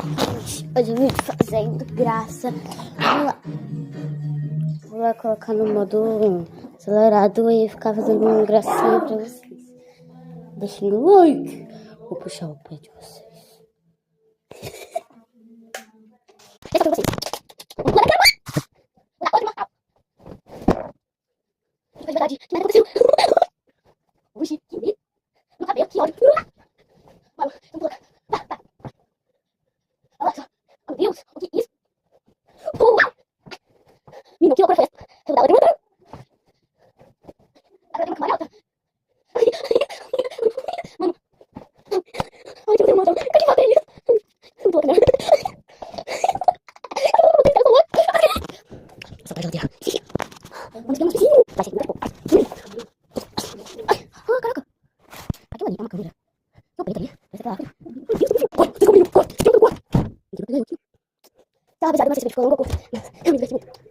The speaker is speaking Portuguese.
Hoje eu vim fazendo graça. Vou colocar no modo acelerado e ficar fazendo uma gracinha pra vocês. Deixem o like. Vou puxar o pé de vocês. Esse é pra vocês. De verdade, que nada aconteceu. Hoje, que medo. No cabelo, que ódio. Vamos colocar. Olha só. Meu Deus, o que é isso? Menino, que loucura foi essa? Eu vou dar outra. Agora tem uma camarada. Mano. Ai, Deus, mano. Cadê a bateria? Não tô louca, não. Essa parte da terra. Vamos ter um vizinho. Vai ser muito bom. Ai, caraca. Aqui ali, uma câmera. Não, peraí. Vai ser pra lá. Meu Deus, corre. Você comigo, corre. Tá, apesar de não ser ficou longo. Eu me diverti muito.